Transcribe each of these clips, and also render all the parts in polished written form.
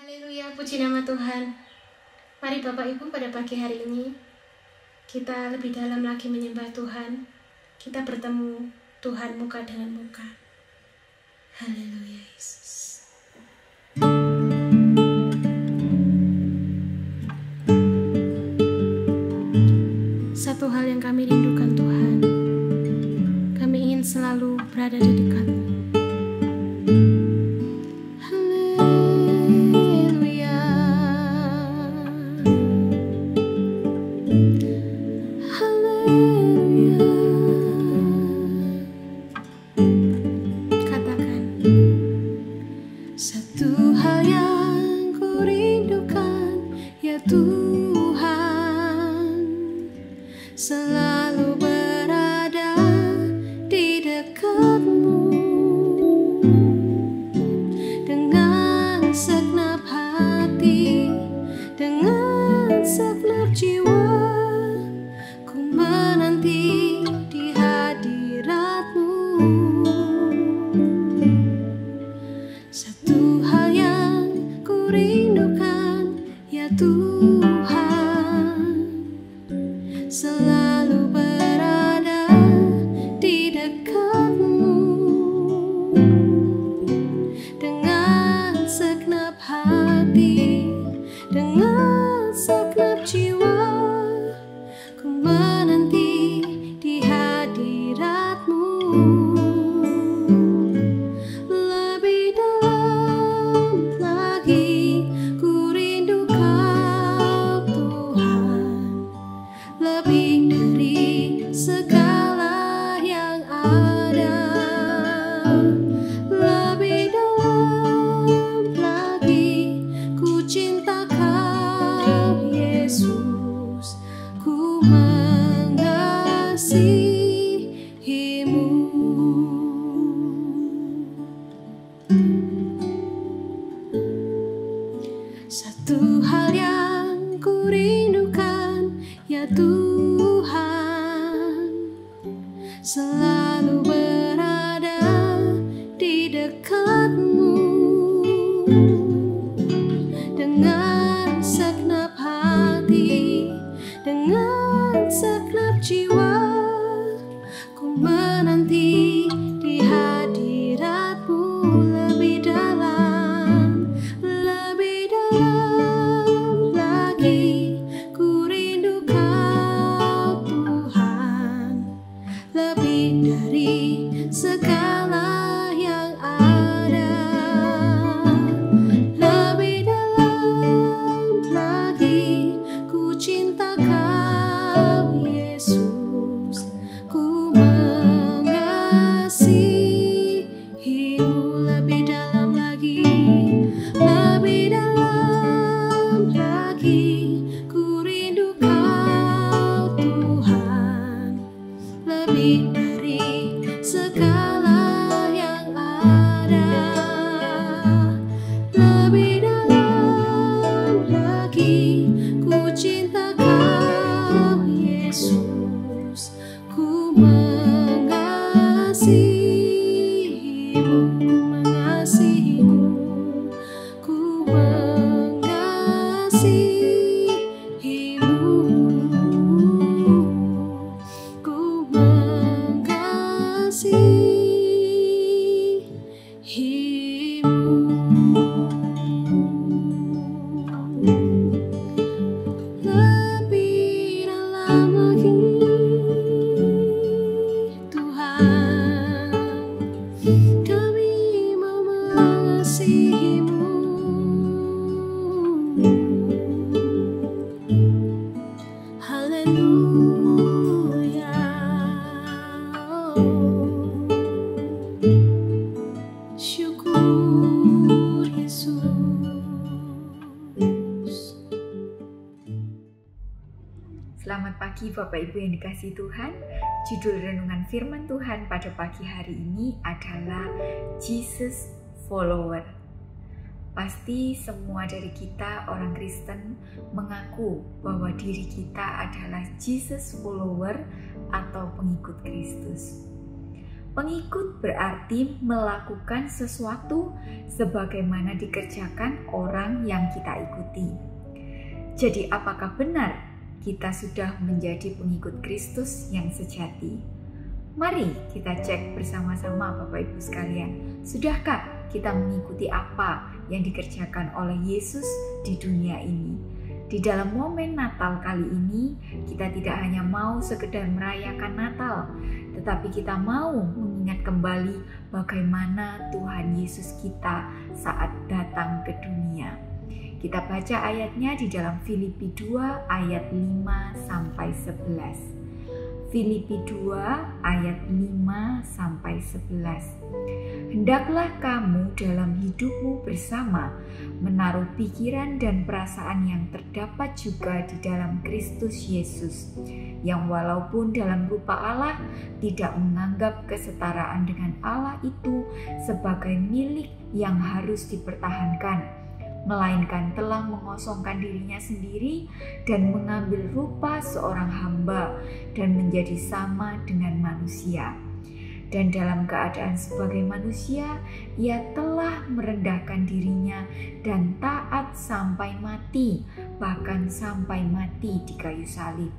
Haleluya, puji nama Tuhan. Mari Bapak Ibu, pada pagi hari ini kita lebih dalam lagi menyembah Tuhan. Kita bertemu Tuhan muka dengan muka. Haleluya Yesus. Satu hal yang kami rindukan Tuhan, kami ingin selalu berada di dekat-Mu. Selalu berada di dekat-Mu dengan segenap hati, dengan segenap jiwa. Ku menanti di hadirat-Mu. Satu hal yang ku rindukan, ya Tuhan, selalu berada di dekat-Mu dengan segenap hati, dengan segenap jiwa. Ku menanti di hadirat-Mu. Lebih dalam lagi ku rindu Kau Tuhan, lebih dari segala yang ada. Lebih dalam lagi ku cinta Kau Yesus, ku mengasihi-Mu. Satu hal yang ku rindukan, ya Tuhan, selalu berada di dekat-Mu dengan segenap hati, dengan segenap jiwa. Ku menanti di hadirat-Mu. Lebih dalam lagi ku rindu Kau Tuhan, lebih dari segala yang ada. Lebih dalam Selamat pagi Bapak Ibu yang dikasihi Tuhan. Judul renungan firman Tuhan pada pagi hari ini adalah Jesus Follower. Pasti semua dari kita orang Kristen mengaku bahwa diri kita adalah Jesus Follower atau pengikut Kristus. Pengikut berarti melakukan sesuatu sebagaimana dikerjakan orang yang kita ikuti. Jadi apakah benar kita sudah menjadi pengikut Kristus yang sejati? Mari kita cek bersama-sama Bapak Ibu sekalian. Sudahkah kita mengikuti apa yang dikerjakan oleh Yesus di dunia ini? Di dalam momen Natal kali ini, kita tidak hanya mau sekedar merayakan Natal, tetapi kita mau mengingat kembali bagaimana Tuhan Yesus kita saat datang ke dunia. Kita baca ayatnya di dalam Filipi 2 ayat 5-11. Filipi 2 ayat 5-11. Hendaklah kamu dalam hidupmu bersama menaruh pikiran dan perasaan yang terdapat juga di dalam Kristus Yesus, yang walaupun dalam rupa Allah tidak menganggap kesetaraan dengan Allah itu sebagai milik yang harus dipertahankan, melainkan telah mengosongkan dirinya sendiri dan mengambil rupa seorang hamba dan menjadi sama dengan manusia. Dan dalam keadaan sebagai manusia, ia telah merendahkan dirinya dan taat sampai mati, bahkan sampai mati di kayu salib.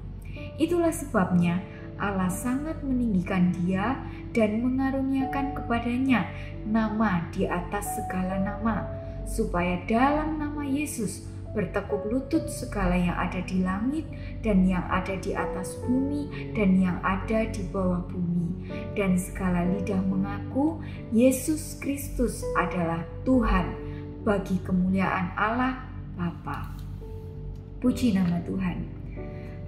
Itulah sebabnya Allah sangat meninggikan dia dan mengaruniakan kepadanya nama di atas segala nama, supaya dalam nama Yesus bertekuk lutut segala yang ada di langit dan yang ada di atas bumi dan yang ada di bawah bumi, dan segala lidah mengaku Yesus Kristus adalah Tuhan, bagi kemuliaan Allah Bapa. Puji nama Tuhan.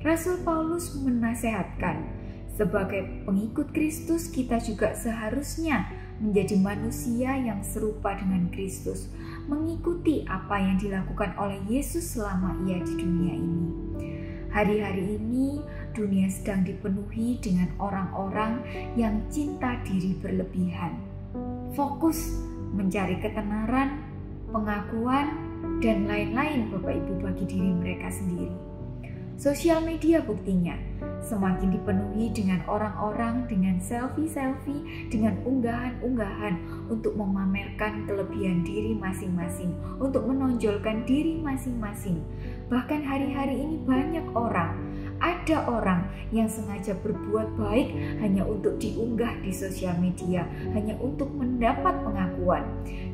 Rasul Paulus menasehatkan, sebagai pengikut Kristus kita juga seharusnya menjadi manusia yang serupa dengan Kristus, mengikuti apa yang dilakukan oleh Yesus selama ia di dunia ini. Hari-hari ini dunia sedang dipenuhi dengan orang-orang yang cinta diri berlebihan, fokus mencari ketenaran, pengakuan, dan lain-lain Bapak Ibu bagi diri mereka sendiri. Sosial media buktinya semakin dipenuhi dengan orang-orang dengan selfie-selfie, dengan unggahan-unggahan untuk memamerkan kelebihan diri masing-masing, untuk menonjolkan diri masing-masing. Bahkan hari-hari ini banyak ada orang yang sengaja berbuat baik hanya untuk diunggah di sosial media, hanya untuk mendapat pengakuan,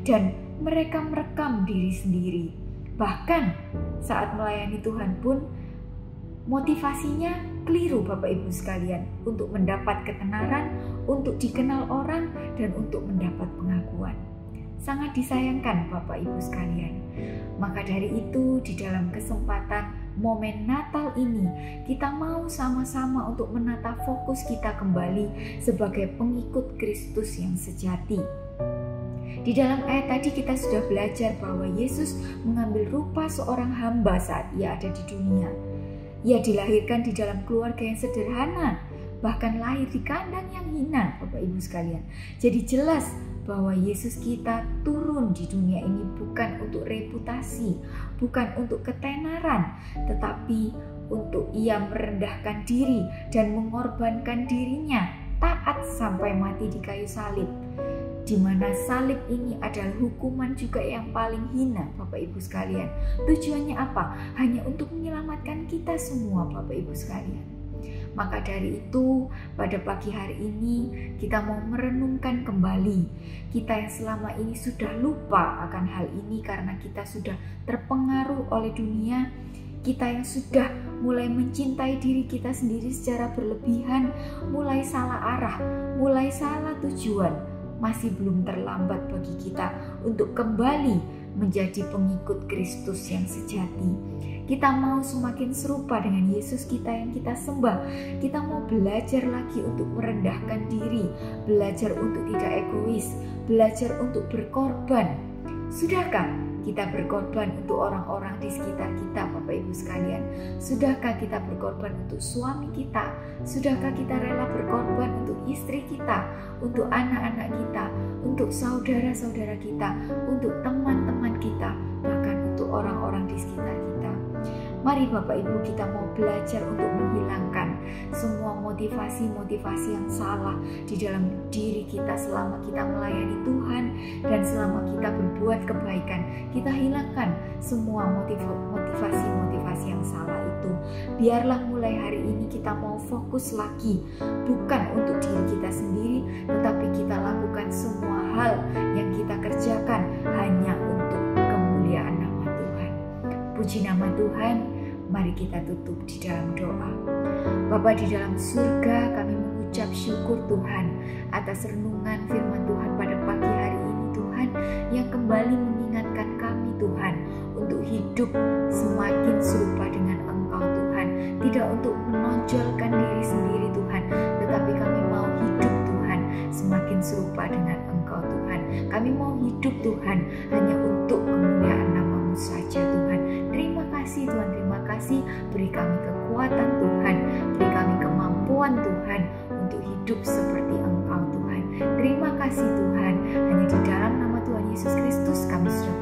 dan mereka merekam diri sendiri. Bahkan saat melayani Tuhan pun motivasinya keliru Bapak Ibu sekalian, untuk mendapat ketenaran, untuk dikenal orang, dan untuk mendapat pengakuan. Sangat disayangkan Bapak Ibu sekalian. Maka dari itu di dalam kesempatan momen Natal ini, kita mau sama-sama untuk menata fokus kita kembali sebagai pengikut Kristus yang sejati. Di dalam ayat tadi kita sudah belajar bahwa Yesus mengambil rupa seorang hamba saat ia ada di dunia. Ia dilahirkan di dalam keluarga yang sederhana, bahkan lahir di kandang yang hina Bapak Ibu sekalian. Jadi jelas bahwa Yesus kita turun di dunia ini bukan untuk reputasi, bukan untuk ketenaran, tetapi untuk ia merendahkan diri dan mengorbankan dirinya, taat sampai mati di kayu salib. Di mana salib ini adalah hukuman juga yang paling hina Bapak Ibu sekalian. Tujuannya apa? Hanya untuk menyelamatkan kita semua Bapak Ibu sekalian. Maka dari itu pada pagi hari ini kita mau merenungkan kembali. Kita yang selama ini sudah lupa akan hal ini karena kita sudah terpengaruh oleh dunia. Kita yang sudah mulai mencintai diri kita sendiri secara berlebihan, mulai salah arah, mulai salah tujuan. Masih belum terlambat bagi kita untuk kembali menjadi pengikut Kristus yang sejati. Kita mau semakin serupa dengan Yesus kita yang kita sembah. Kita mau belajar lagi untuk merendahkan diri, belajar untuk tidak egois, belajar untuk berkorban. Sudahkah kita berkorban untuk orang-orang di sekitar kita, Bapak Ibu sekalian? Sudahkah kita berkorban untuk suami kita? Sudahkah kita rela berkorban untuk istri kita, untuk anak-anak kita, untuk saudara-saudara kita, untuk teman-teman kita, bahkan untuk orang-orang di sekitar kita? Mari Bapak Ibu, kita mau belajar untuk menghilangkan semua motivasi-motivasi yang salah di dalam diri kita selama kita melayani Tuhan dan selama kita berbuat kebaikan. Kita hilangkan semua motivasi-motivasi yang salah itu. Biarlah mulai hari ini kita mau fokus lagi, bukan untuk diri kita sendiri, tetapi kita lakukan semua hal yang kita kerjakan hanya untuk kemuliaan nama Tuhan. Puji nama Tuhan. Mari kita tutup di dalam doa. Bapa di dalam surga, kami mengucap syukur Tuhan atas renungan firman Tuhan pada pagi hari ini Tuhan, yang kembali mengingatkan kami Tuhan untuk hidup semakin serupa dengan Engkau Tuhan. Tidak untuk menonjolkan diri sendiri Tuhan, tetapi kami mau hidup Tuhan semakin serupa dengan Engkau Tuhan. Kami mau hidup Tuhan hanya untuk kemuliaan nama-Mu saja Tuhan. Terima kasih Tuhan, terima kasih. Beri kami kekuatan Tuhan, beri kami kemampuan Tuhan untuk hidup seperti Engkau Tuhan. Terima kasih Tuhan, hanya di dalam nama Tuhan Yesus Kristus kami sudah